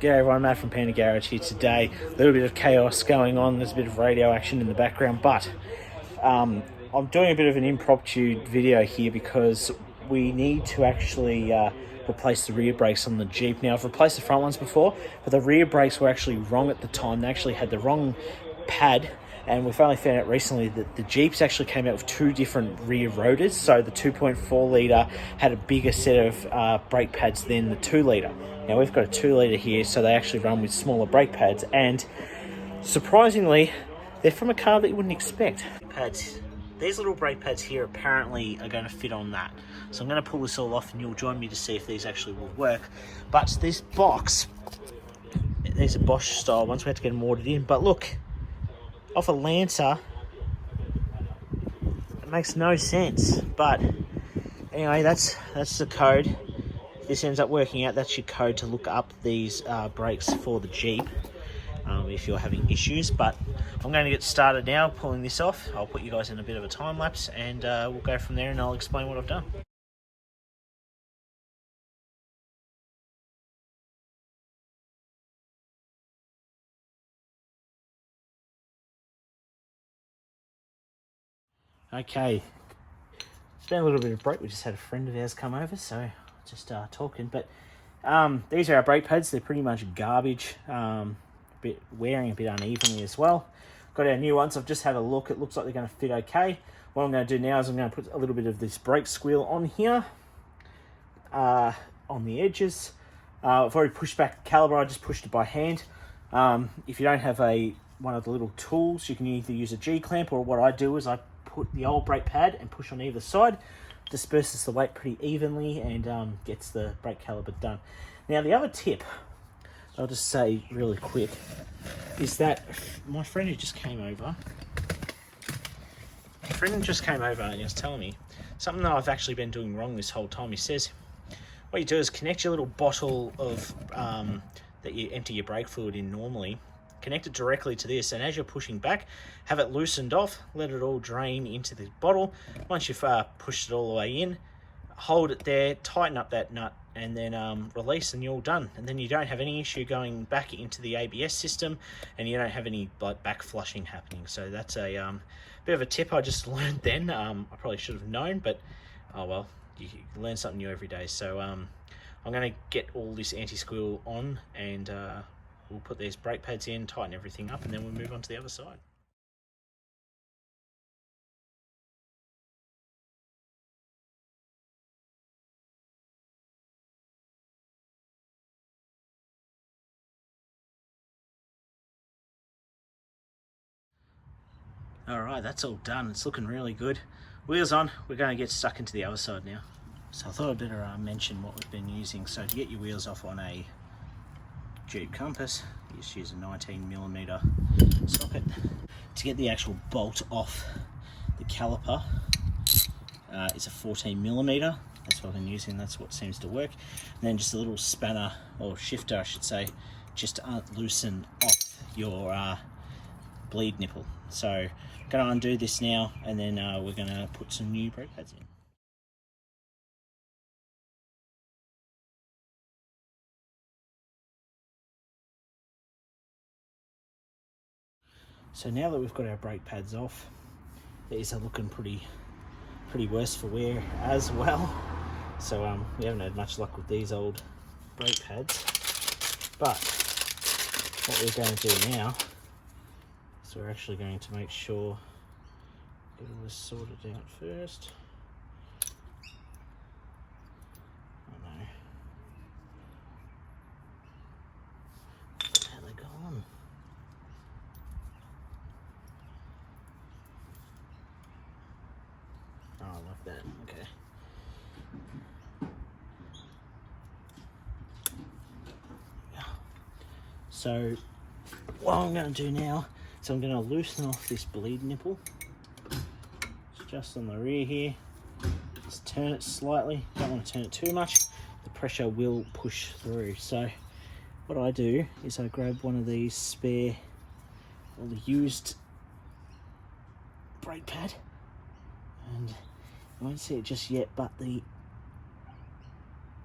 G'day everyone, Matt from Panda Garage here today. A little bit of chaos going on, there's a bit of radio action in the background, but I'm doing a bit of an impromptu video here because we need to actually replace the rear brakes on the Jeep. Now, I've replaced the front ones before, but the rear brakes were actually wrong at the time. They actually had the wrong pad, and we've only found out recently that the Jeeps actually came out with two different rear rotors. So the 2.4 litre had a bigger set of brake pads than the 2 litre. Now we've got a 2 litre here, so they actually run with smaller brake pads, and surprisingly, they're from a car that you wouldn't expect. These little brake pads here apparently are going to fit on that. So I'm going to pull this all off and you'll join me to see if these actually will work. But this box, these are Bosch style ones, we had to get them ordered in. But look, off a Lancer, it makes no sense. But anyway, that's the code. If this ends up working out, that's your code to look up these brakes for the Jeep if you're having issues. But I'm going to get started now pulling this off. I'll put you guys in a bit of a time lapse and we'll go from there and I'll explain what I've done. Okay, it's been a little bit of break. We just had a friend of ours come over, so just talking. But these are our brake pads. They're pretty much garbage. Wearing a bit unevenly as well. Got our new ones. I've just had a look. It looks like they're going to fit okay. What I'm going to do now is I'm going to put a little bit of this brake squeal on here, on the edges. I've already pushed back the caliper. I just pushed it by hand. If you don't have one of the little tools, you can either use a G-clamp, or what I do is I put the old brake pad and push on either side. Disperses the weight pretty evenly and gets the brake caliper done. Now, the other tip I'll just say really quick is that my friend who just came over, and he was telling me something that I've actually been doing wrong this whole time. He says what you do is connect your little bottle of that you empty your brake fluid in normally, connect it directly to this, and as you're pushing back, have it loosened off, let it all drain into the bottle. Once you've pushed it all the way in, hold it there, tighten up that nut, and then release, and you're all done. And then you don't have any issue going back into the ABS system, and you don't have any back flushing happening. So that's a bit of a tip I just learned then. I probably should have known, but oh well, you learn something new every day. So I'm going to get all this anti-squeal on, and we'll put these brake pads in, tighten everything up, and then we'll move on to the other side. Alright, that's all done. It's looking really good. Wheels on. We're going to get stuck into the other side now. So I thought I'd better mention what we've been using. So to get your wheels off on a Jeep Compass, you just use a 19mm socket. To get the actual bolt off the caliper, it's a 14mm. That's what I've been using. That's what seems to work. And then just a little spanner, or shifter I should say, just to loosen off your bleed nipple. So I'm going to undo this now, and then we're going to put some new brake pads in. So now that we've got our brake pads off, these are looking pretty worse for wear as well. So we haven't had much luck with these old brake pads. But what we're going to do now, so we're actually going to make sure get all this sorted out first. Oh no. How they gone? Oh, like that. Okay. Yeah. So what I'm going to do now, so I'm going to loosen off this bleed nipple. It's just on the rear here. Just turn it slightly. Don't want to turn it too much. The pressure will push through. So what I do is I grab one of these spare, or the used brake pad, and you won't see it just yet, but the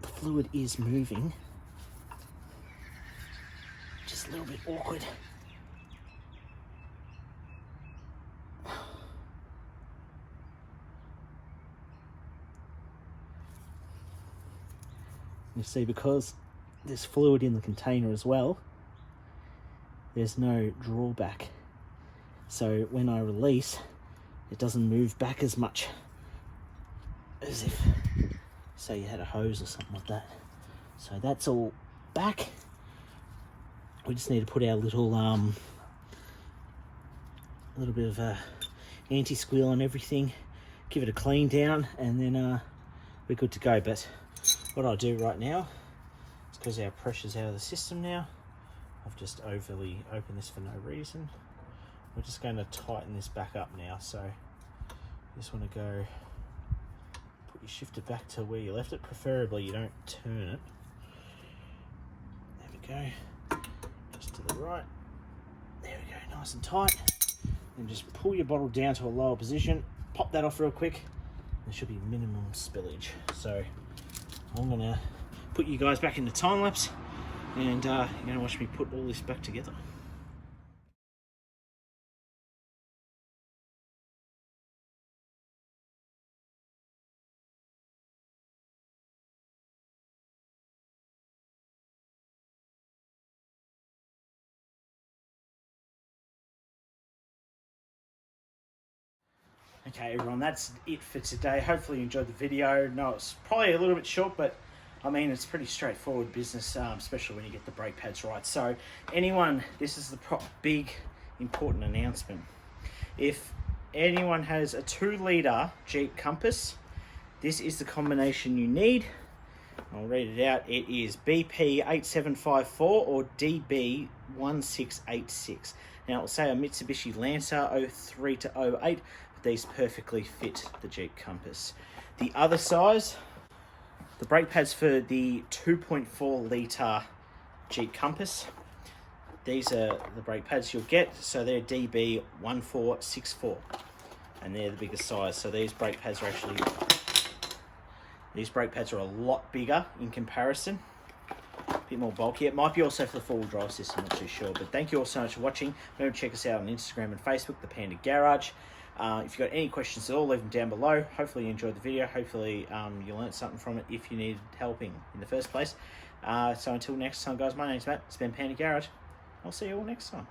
fluid is moving. a little bit awkward. You see, because there's fluid in the container as well, there's no drawback. So when I release, it doesn't move back as much as if, say, you had a hose or something like that. So that's all back. We just need to put our little bit of anti-squeal on everything, give it a clean down, and then we're good to go. But what I'll do right now, is because our pressure's out of the system now, I've just overly opened this for no reason. We're just going to tighten this back up now. So you just want to go, put your shifter back to where you left it. Preferably you don't turn it. There we go. Just to the right. There we go, nice and tight. And just pull your bottle down to a lower position. Pop that off real quick. There should be minimum spillage. So I'm gonna put you guys back into time lapse, and you're gonna watch me put all this back together. Okay everyone, that's it for today. Hopefully you enjoyed the video. No, it's probably a little bit short, but I mean, it's pretty straightforward business, especially when you get the brake pads right. So anyone, this is the big important announcement. If anyone has a 2-litre Jeep Compass, this is the combination you need. I'll read it out. It is BP8754 or DB1686. Now it will say a Mitsubishi Lancer 03 to 08, but these perfectly fit the Jeep Compass. The other size, the brake pads for the 2.4 litre Jeep Compass. These are the brake pads you'll get. So they're DB1464, and they're the biggest size. So these brake pads are a lot bigger in comparison. A bit more bulky. It might be also for the 4-wheel drive system, not too sure. But thank you all so much for watching. Remember to check us out on Instagram and Facebook, the Panda Garage. If you've got any questions at all, leave them down below. Hopefully you enjoyed the video. Hopefully you learned something from it if you needed helping in the first place. So until next time, guys, my name's Matt. It's been Panda Garage. I'll see you all next time.